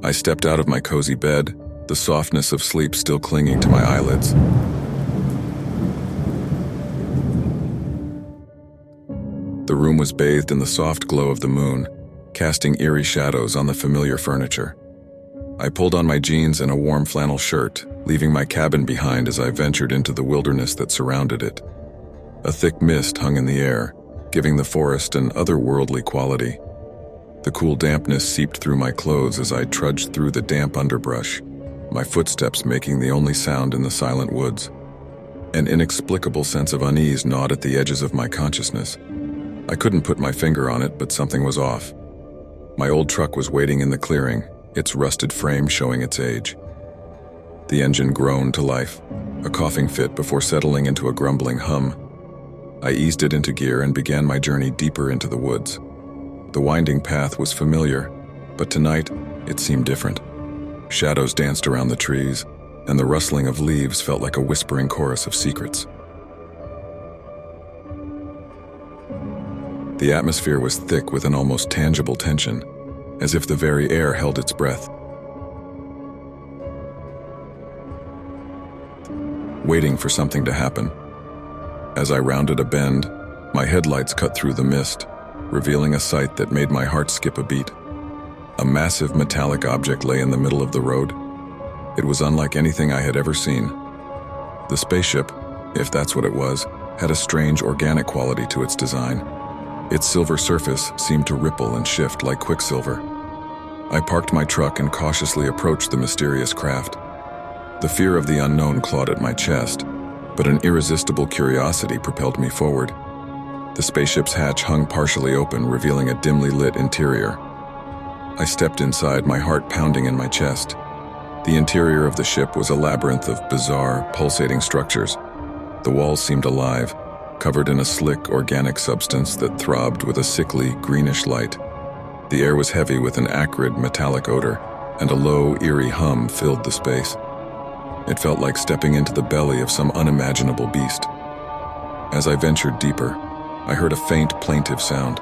I stepped out of my cozy bed, the softness of sleep still clinging to my eyelids. The room was bathed in the soft glow of the moon, casting eerie shadows on the familiar furniture. I pulled on my jeans and a warm flannel shirt, leaving my cabin behind as I ventured into the wilderness that surrounded it. A thick mist hung in the air, giving the forest an otherworldly quality. The cool dampness seeped through my clothes as I trudged through the damp underbrush, my footsteps making the only sound in the silent woods. An inexplicable sense of unease gnawed at the edges of my consciousness. I couldn't put my finger on it, but something was off. My old truck was waiting in the clearing, its rusted frame showing its age. The engine groaned to life, a coughing fit before settling into a grumbling hum. I eased it into gear and began my journey deeper into the woods. The winding path was familiar, but tonight it seemed different. Shadows danced around the trees, and the rustling of leaves felt like a whispering chorus of secrets. The atmosphere was thick with an almost tangible tension, as if the very air held its breath, waiting for something to happen. As I rounded a bend, my headlights cut through the mist, revealing a sight that made my heart skip a beat. A massive metallic object lay in the middle of the road. It was unlike anything I had ever seen. The spaceship, if that's what it was, had a strange organic quality to its design. Its silver surface seemed to ripple and shift like quicksilver. I parked my truck and cautiously approached the mysterious craft. The fear of the unknown clawed at my chest, but an irresistible curiosity propelled me forward. The spaceship's hatch hung partially open, revealing a dimly lit interior. I stepped inside, my heart pounding in my chest. The interior of the ship was a labyrinth of bizarre, pulsating structures. The walls seemed alive, covered in a slick, organic substance that throbbed with a sickly, greenish light. The air was heavy with an acrid, metallic odor, and a low, eerie hum filled the space. It felt like stepping into the belly of some unimaginable beast. As I ventured deeper, I heard a faint, plaintive sound.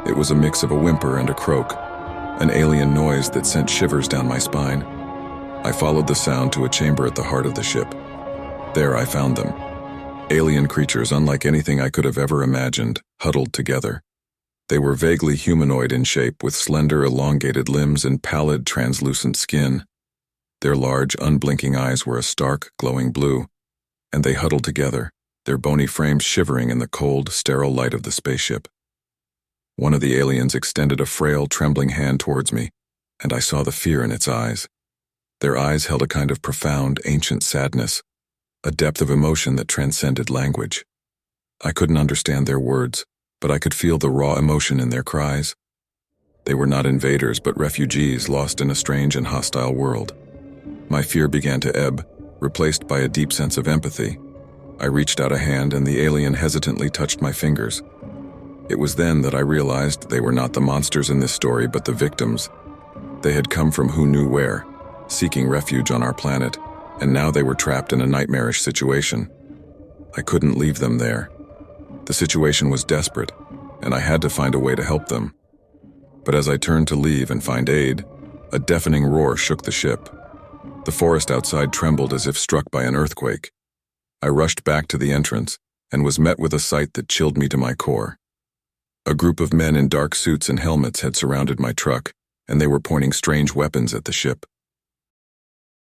It was a mix of a whimper and a croak, an alien noise that sent shivers down my spine. I followed the sound to a chamber at the heart of the ship. There I found them. Alien creatures unlike anything I could have ever imagined, huddled together. They were vaguely humanoid in shape, with slender, elongated limbs and pallid, translucent skin. Their large, unblinking eyes were a stark, glowing blue, and they huddled together, their bony frames shivering in the cold, sterile light of the spaceship. One of the aliens extended a frail, trembling hand towards me, and I saw the fear in its eyes. Their eyes held a kind of profound, ancient sadness, a depth of emotion that transcended language. I couldn't understand their words, but I could feel the raw emotion in their cries. They were not invaders, but refugees lost in a strange and hostile world. My fear began to ebb, replaced by a deep sense of empathy. I reached out a hand and the alien hesitantly touched my fingers. It was then that I realized they were not the monsters in this story, but the victims. They had come from who knew where, seeking refuge on our planet, and now they were trapped in a nightmarish situation. I couldn't leave them there. The situation was desperate, and I had to find a way to help them. But as I turned to leave and find aid, a deafening roar shook the ship. The forest outside trembled as if struck by an earthquake. I rushed back to the entrance and was met with a sight that chilled me to my core. A group of men in dark suits and helmets had surrounded my truck, and they were pointing strange weapons at the ship.